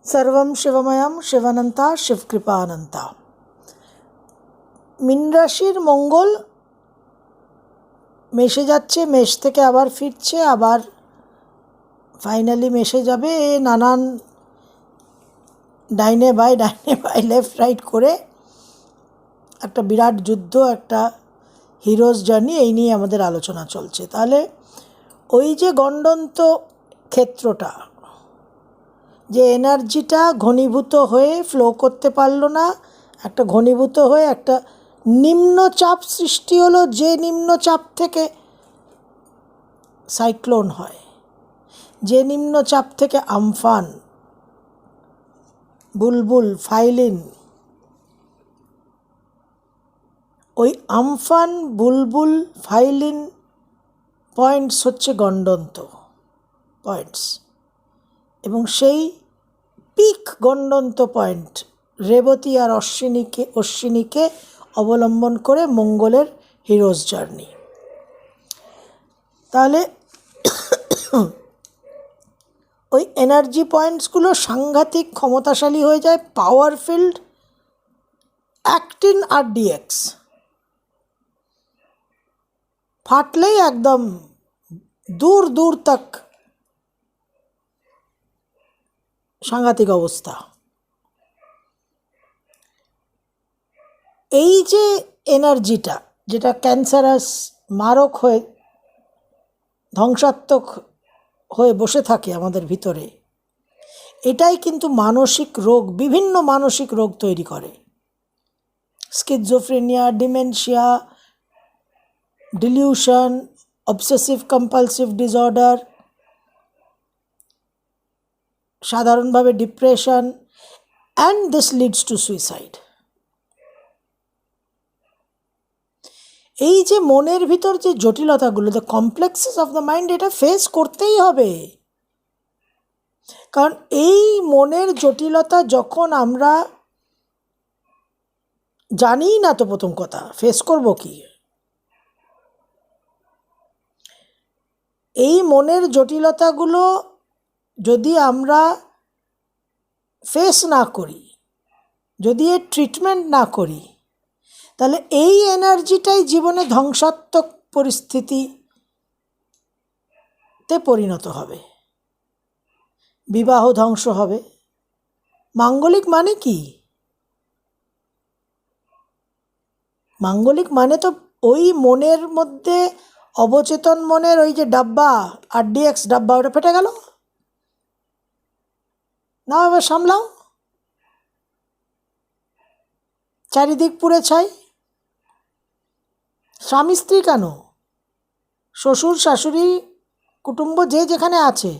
सर्वं शिवमयं शिवानंता शिवकृपानंता। মীন রাশির মঙ্গল মেষে যাচ্ছে, মেষ থেকে আবার ফিরছে, আবার ফাইনালি মেষে যাবে। নানান ডাইনে বাই লেফট রাইট করে একটা বিরাট যুদ্ধ, একটা হিরোজ জার্নি, এই নিয়ে আমাদের আলোচনা চলছে। তাহলে ওই যে গণ্ডন্ত ক্ষেত্রটা, যে এনার্জিটা ঘনীভূত হয়ে ফ্লো করতে পারলো না, একটা ঘনীভূত হয়ে একটা নিম্নচাপ সৃষ্টি হলো, যে নিম্নচাপ থেকে সাইক্লোন হয়, যে নিম্নচাপ থেকে আমফান, বুলবুল, ফাইলিন। ওই আমফান, বুলবুল, ফাইলিন পয়েন্টস হচ্ছে গণ্ডন্ত পয়েন্টস, এবং সেই পিক গণ্ডন্ত পয়েন্ট রেবতী আর অশ্বিনীকে অবলম্বন করে মঙ্গলের হিরোজ জার্নি। তাহলে ওই এনার্জি পয়েন্টসগুলো সাংঘাতিক ক্ষমতাশালী হয়ে যায়, পাওয়ারফিল্ড, অ্যাক্টিন আর ডিএক্স ফাটলেই একদম দূর দূর তক সাংঘাতিক অবস্থা। এই যে এনার্জিটা, যেটা ক্যান্সারাস, মারক হয়ে ধ্বংসাত্মক হয়ে বসে থাকে আমাদের ভিতরে, এটাই কিন্তু মানসিক রোগ, বিভিন্ন মানসিক রোগ তৈরি করে। Schizophrenia, dementia, delusion, obsessive compulsive disorder, সাধারণভাবে depression, and this leads to suicide. এই যে মনের ভিতর যে জটিলতাগুলো, the complexes of the mind, এটা ফেস করতেই হবে। কারণ এই মনের জটিলতা যখন আমরা জানি না, তো প্রথম কথা ফেস করব কি? এই মনের জটিলতাগুলো যদি আমরা ফেস না করি, যদি এর ট্রিটমেন্ট না করি, তাহলে এই এনার্জিটাই জীবনে ধ্বংসাত্মক পরিস্থিতিতে পরিণত হবে। বিবাহ ধ্বংস হবে। মাঙ্গলিক মানে কি? মাঙ্গলিক মানে তো ওই মনের মধ্যে, অবচেতন মনের ওই যে ডাব্বা, RDX ডাব্বা, ওটা ফেটে গেল, না এবার সামলাও, চারিদিক পুড়ে ছাই। স্বামী স্ত্রী কেন, শ্বশুর শাশুড়ি, কুটুম্ব যে যেখানে আছে।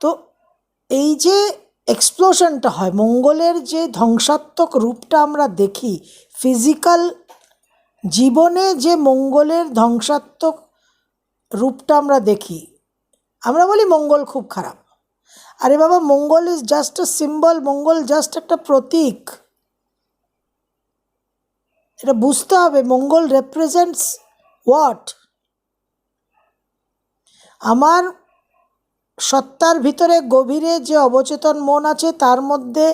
তো এই যে এক্সপ্লোশনটা হয়, মঙ্গলের যে ধ্বংসাত্মক রূপটা আমরা দেখি ফিজিক্যাল জীবনে, যে মঙ্গলের ধ্বংসাত্মক রূপটা আমরা দেখি, আমরা বলি মঙ্গল খুব খারাপ। আরে বাবা, Mangal is just a symbol, Mangal just একটা প্রতীক। এটা বুঝতে হবে, মঙ্গল রেপ্রেজেন্টস হোয়াট। আমার সত্তার ভিতরে গভীরে যে অবচেতন মন আছে, তার মধ্যে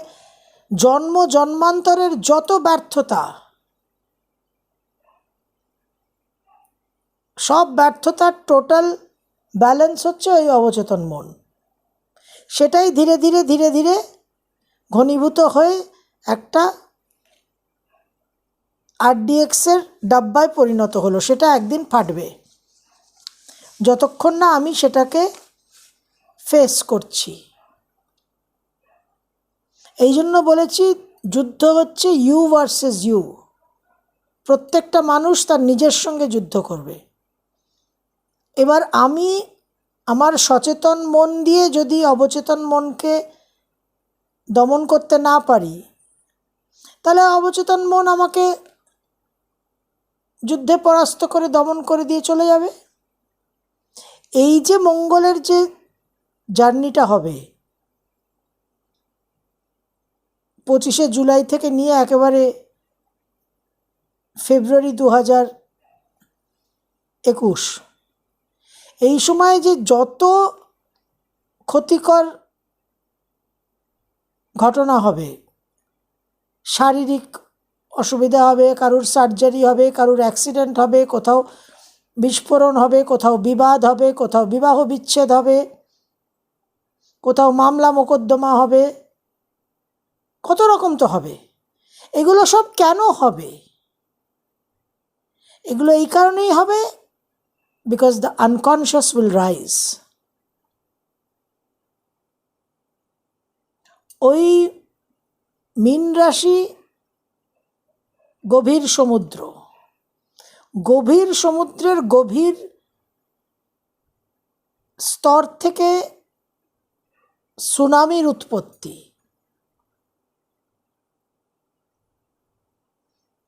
জন্ম জন্মান্তরের যত ব্যর্থতা, সব ব্যর্থতার টোটাল ব্যালেন্স হচ্ছে ওই অবচেতন মন। সেটাই ধীরে ধীরে ধীরে ধীরে ঘনীভূত হয়ে একটা RDXের ডাব্বায় পরিণত হলো। সেটা একদিন ফাটবে, যতক্ষণ না আমি সেটাকে ফেস করছি। এই জন্য বলেছি, যুদ্ধ হচ্ছে ইউ ভার্সেস ইউ। প্রত্যেকটা মানুষ তার নিজের সঙ্গে যুদ্ধ করবে। এবার আমি আমার সচেতন মন দিয়ে যদি অবচেতন মনকে দমন করতে না পারি, তাহলে অবচেতন মন আমাকে যুদ্ধে পরাস্ত করে দমন করে দিয়ে চলে যাবে। এই যে মঙ্গলের যে জার্নিটা হবে 25শে জুলাই থেকে নিয়ে একেবারে ফেব্রুয়ারি 2021, এই সময় যে যত ক্ষতিকর ঘটনা হবে, শারীরিক অসুবিধা হবে, কারুর সার্জারি হবে, কারুর অ্যাক্সিডেন্ট হবে, কোথাও বিস্ফোরণ হবে, কোথাও বিবাদ হবে, কোথাও বিবাহ বিচ্ছেদ হবে, কোথাও মামলা মোকদ্দমা হবে, কত রকম তো হবে। এগুলো সব কেন হবে? এগুলো এই কারণেই হবে, because the unconscious will rise. ওই মীন রাশি গভীর সমুদ্র, গভীর সমুদ্রের গভীর স্তর থেকে সুনামির উৎপত্তি।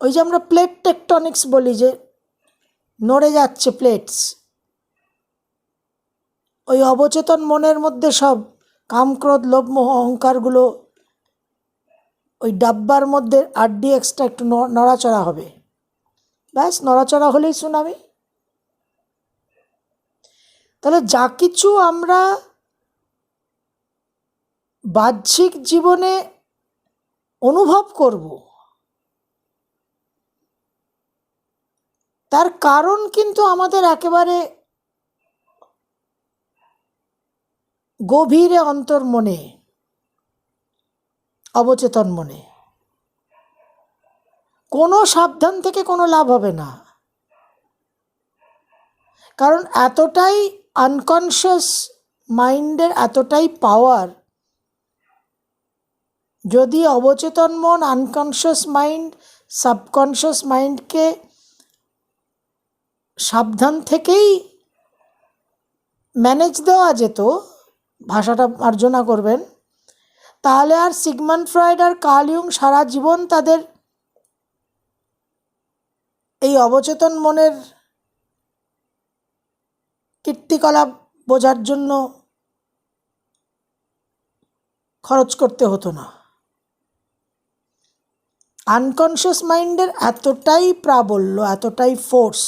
ওই যে আমরা প্লেট টেকটনিক্স বলি, যে নড়ে যাচ্ছে প্লেটস, ওই অবচেতন মনের মধ্যে সব কাম, ক্রোধ, লোভ, মোহ, অহংকারগুলো ওই ডাব্বার মধ্যে RDXটা একটু নড়াচড়া হবে, ব্যাস নড়াচড়া হলেই সুনামি। তাহলে যা কিছু আমরা বাহ্যিক জীবনে অনুভব করব, তার কারণ কিন্তু আমাদের একেবারে গভীরে অন্তর্মনে, অবচেতন মনে। কোনো সাবধান থেকে কোনো লাভ হবে না, কারণ এতটাই আনকনশিয়াস মাইন্ডের এতটাই পাওয়ার। যদি অবচেতন মন, আনকনশিয়াস মাইন্ড, সাবকনশিয়াস মাইন্ডকে সাবধান থেকেই ম্যানেজ দেওয়া যেত, ভাষাটা মার্জনা করবেন, তাহলে আর সিগমন্ড ফ্রয়েড আর কার্ল ইয়ুং সারা জীবন তাদের এই অবচেতন মনের কীর্তিকলাপ বোঝার জন্য খরচ করতে হতো না। আনকনশিয়াস মাইন্ডের এতটাই প্রাবল্য, এতটাই ফোর্স,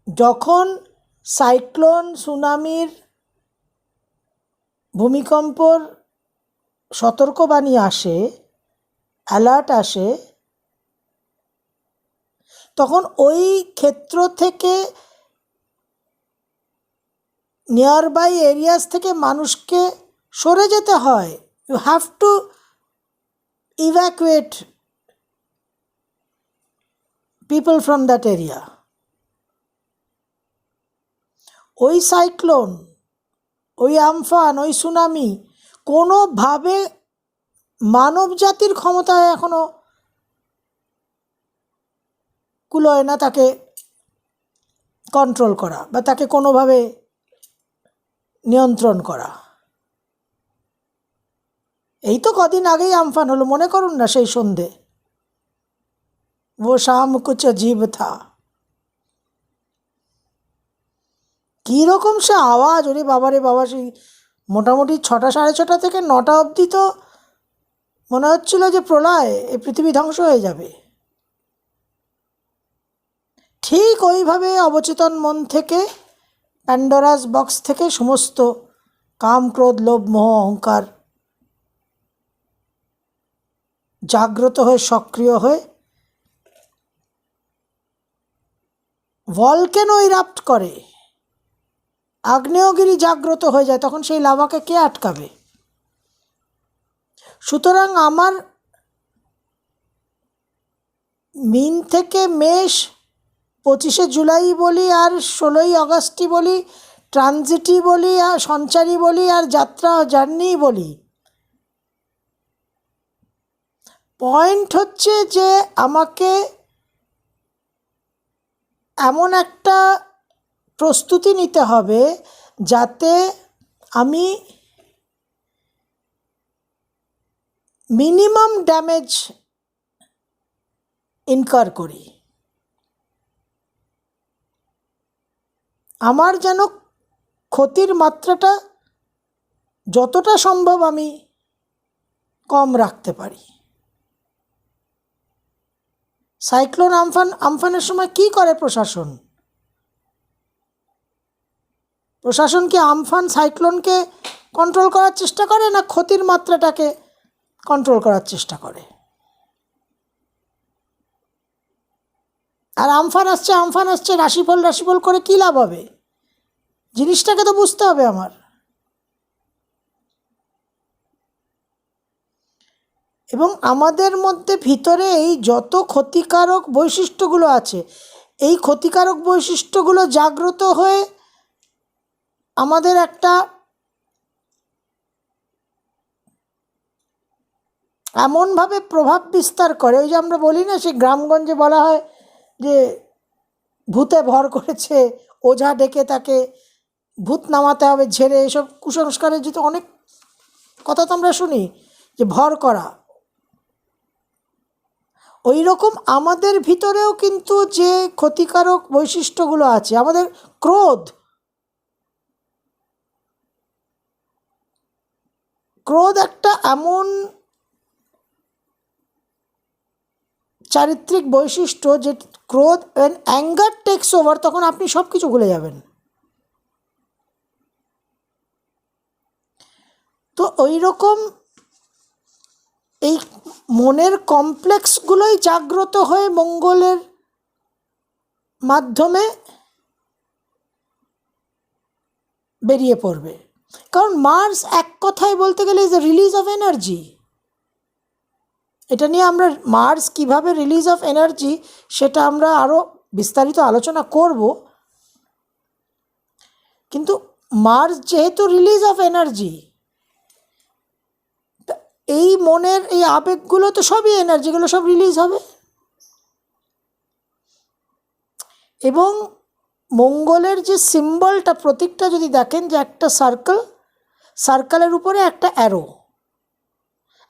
যখন সাইক্লোন, সুনামির, ভূমিকম্পর সতর্কবাণী আসে, অ্যালার্ট আসে, তখন ওই ক্ষেত্র থেকে, নিয়ারবাই এরিয়াস থেকে মানুষকে সরে যেতে হয়। You have to evacuate people from that area. ওই সাইক্লোন, ওই আমফান, ওই সুনামি কোনোভাবে মানব জাতির ক্ষমতায় এখনো কুলোয় না তাকে কন্ট্রোল করা বা তাকে কোনোভাবে নিয়ন্ত্রণ করা। এই তো কদিন আগেই আমফান হলো, মনে করুন না, সেই সন্ধে, ও শাম কুছ अजीब था, কীরকম সে আওয়াজ! ওরে বাবা রে বাবা! সেই মোটামুটি 6টা সাড়ে 6টা থেকে 9টা অবধি তো মনে হচ্ছিল যে প্রলয়, এই পৃথিবী ধ্বংস হয়ে যাবে। ঠিক ওইভাবে অবচেতন মন থেকে, প্যান্ডোরাস বক্স থেকে সমস্ত কাম, ক্রোধ, লোভ, মোহ, অহংকার জাগ্রত হয়ে, সক্রিয় হয়ে ভলকেনো ইরাপ্ট করে, আগ্নেয়গিরি জাগ্রত হয়ে যায়, তখন সেই লাভাকে কে আটকাবে? সুতরাং আমার মিন থেকে মেষ, 25শে জুলাই বলি আর 16ই আগস্টই বলি, ট্রানজিটই বলি আর সঞ্চারী বলি আর যাত্রা জার্নি বলি, পয়েন্ট হচ্ছে যে আমাকে এমন একটা প্রস্তুতি নিতে হবে যাতে আমি মিনিমাম ড্যামেজ ইনকার করি। আমার যেন ক্ষতির মাত্রাটা যতটা সম্ভব আমি কম রাখতে পারি। সাইক্লোন, আমফানের সময় কি করে প্রশাসন? প্রশাসন কি আমফান সাইক্লোনকে কন্ট্রোল করার চেষ্টা করে, না ক্ষতির মাত্রাটাকে কন্ট্রোল করার চেষ্টা করে? আর আমফান আসছে, রাশিফল করে কী লাভ হবে? জিনিসটাকে তো বুঝতে হবে আমার। এবং আমাদের মধ্যে ভিতরে এই যত ক্ষতিকারক বৈশিষ্ট্যগুলো আছে, এই ক্ষতিকারক বৈশিষ্ট্যগুলো জাগ্রত হয়ে আমাদের একটা এমনভাবে প্রভাব বিস্তার করে, ওই যে আমরা বলি না, সে গ্রামগঞ্জে বলা হয় যে ভূতে ভর করেছে, ওঝা ডেকে তাকে ভূত নামাতে হবে ঝেড়ে, এসব কুসংস্কারের যেহেতু অনেক কথা তো আমরা শুনি, যে ভর করা। ওই রকম আমাদের ভিতরেও কিন্তু যে ক্ষতিকারক বৈশিষ্ট্যগুলো আছে, আমাদের ক্রোধ একটা এমন চারিত্রিক বৈশিষ্ট্য যে ক্রোধ অ্যান্ড অ্যাঙ্গার টেক্স ওভার, তখন আপনি সব কিছু ভুলে যাবেন। তো ওই রকম এই মনের কমপ্লেক্সগুলোই জাগ্রত হয়ে মঙ্গলের মাধ্যমে বেরিয়ে পড়বে। কারণ মার্স এক কথায় বলতে গেলে is a release of energy. এটা নিয়ে আমরা মার্স কিভাবে রিলিজ অফ এনার্জি সেটা আমরা আরও বিস্তারিত আলোচনা করব। কিন্তু মার্স যেহেতু রিলিজ অফ এনার্জি, এই মনের এই আবেগগুলো তো সবই এনার্জিগুলো সব রিলিজ হবে। এবং মঙ্গলের যে সিম্বলটা, প্রতীকটা যদি দেখেন, যে একটা সার্কেলের উপরে একটা অ্যারো,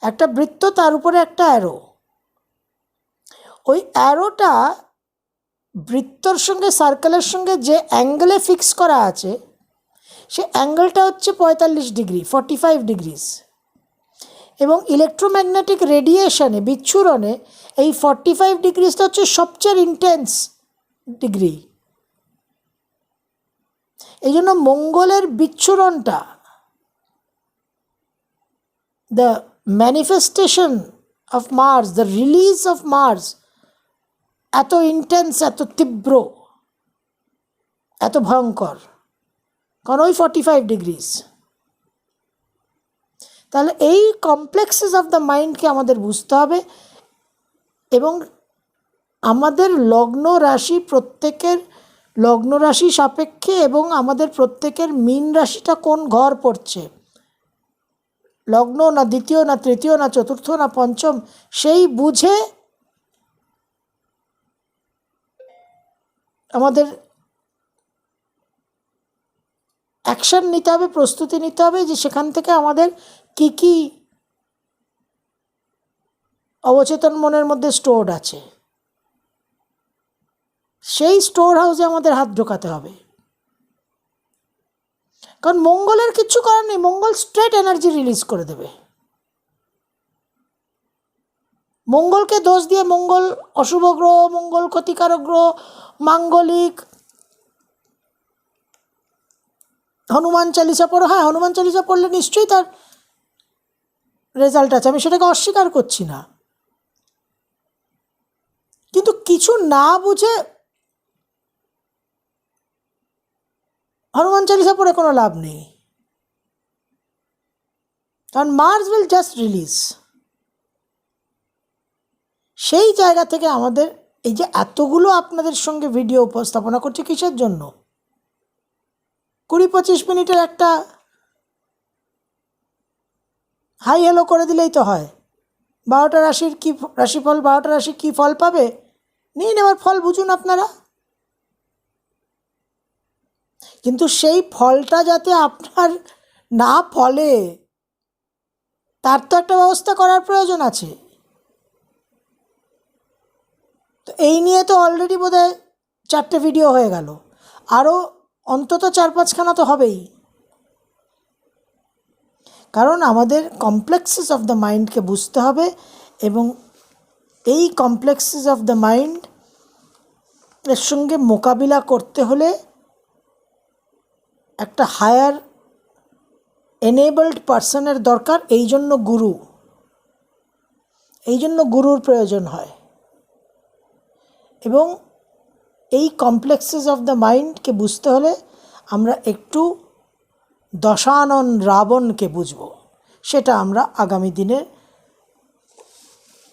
একটা বৃত্ত, তার উপরে একটা অ্যারো। ওই অ্যারোটা বৃত্তর সঙ্গে সার্কেলের সঙ্গে যে অ্যাঙ্গেলে ফিক্স করা আছে, সে অ্যাঙ্গেলটা হচ্ছে 45 ডিগ্রি, 45 ডিগ্রিজ। এবং ইলেকট্রোম্যাগনেটিক রেডিয়েশনে, বিচ্ছুরণে, এই 45 ডিগ্রিজটা হচ্ছে সবচেয়ে ইন্টেন্স ডিগ্রি। এই জন্য মঙ্গলের বিচ্ছুরণটা, the manifestation of Mars, the release of Mars এত ইন্টেন্স, এত তীব্র, এত ভয়ঙ্কর, কারণ ওই 45 ডিগ্রিজ। তাহলে এই কমপ্লেক্সেস অফ দ্য মাইন্ডকে আমাদের বুঝতে হবে। এবং আমাদের লগ্ন রাশি, প্রত্যেকের লগ্ন রাশি সাপেক্ষে, এবং আমাদের প্রত্যেকের মীন রাশিটা কোন ঘর পড়ছে, লগ্ন না দ্বিতীয়, না তৃতীয়, না চতুর্থ, না পঞ্চম, সেই বুঝে আমাদের অ্যাকশন নিতে হবে, প্রস্তুতি নিতে হবে, যে সেখান থেকে আমাদের কি কি অবচেতন মনের মধ্যে স্টোরড আছে, সেই স্টোর হাউসে আমাদের হাত ঢোকাতে হবে। কারণ মঙ্গলের কিচ্ছু করার নেই, মঙ্গল স্ট্রেট এনার্জি রিলিজ করে দেবে। মঙ্গলকে দোষ দিয়ে, মঙ্গল অশুভ গ্রহ, মঙ্গল ক্ষতিকারক গ্রহ, মাঙ্গলিক, হনুমান চালিসা পড়ো, হ্যাঁ হনুমান চালিসা পড়লে নিশ্চয়ই তার রেজাল্ট আছে, আমি সেটাকে অস্বীকার করছি না। কিন্তু কিছু না বুঝে হনুমান চালিসা পড়ে কোনো লাভ নেই, কারণ মার্স উইল জাস্ট রিলিজ। সেই জায়গা থেকে আমাদের এই যে এতগুলো আপনাদের সঙ্গে ভিডিও উপস্থাপনা করছি, কিসের জন্য? 20-25 মিনিটের একটা হাই হ্যালো করে দিলেই তো হয়। 12টা রাশির কী রাশিফল, 12টা রাশি কী ফল পাবে, নিন এবার ফল বুঝুন আপনারা। কিন্তু সেই ফলটা যাতে আপনার না ফলে, তার তো একটা ব্যবস্থা করার প্রয়োজন আছে। তো এই নিয়ে তো অলরেডি বোধহয় 4টে ভিডিও হয়ে গেল, আরও অন্তত 4-5খানা তো হবেই। কারণ আমাদের কমপ্লেক্সেস অফ দ্য মাইন্ডকে বুঝতে হবে, এবং এই কমপ্লেক্সেস অফ দ্য মাইন্ড এর সঙ্গে মোকাবিলা করতে হলে একটা হায়ার এনেবলড পার্সনের দরকার, এই জন্য গুরুর প্রয়োজন হয়। এবং এই কমপ্লেক্সেস অফ দ্য মাইন্ডকে বুঝতে হলে আমরা একটু দশানন রাবণকে বুঝব, সেটা আমরা আগামী দিনের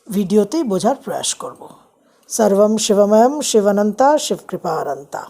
ভিডিওতেই বোঝার প্রয়াস করব। সর্বম শিবময়ম শিবানন্তা শিবকৃপারন্তা।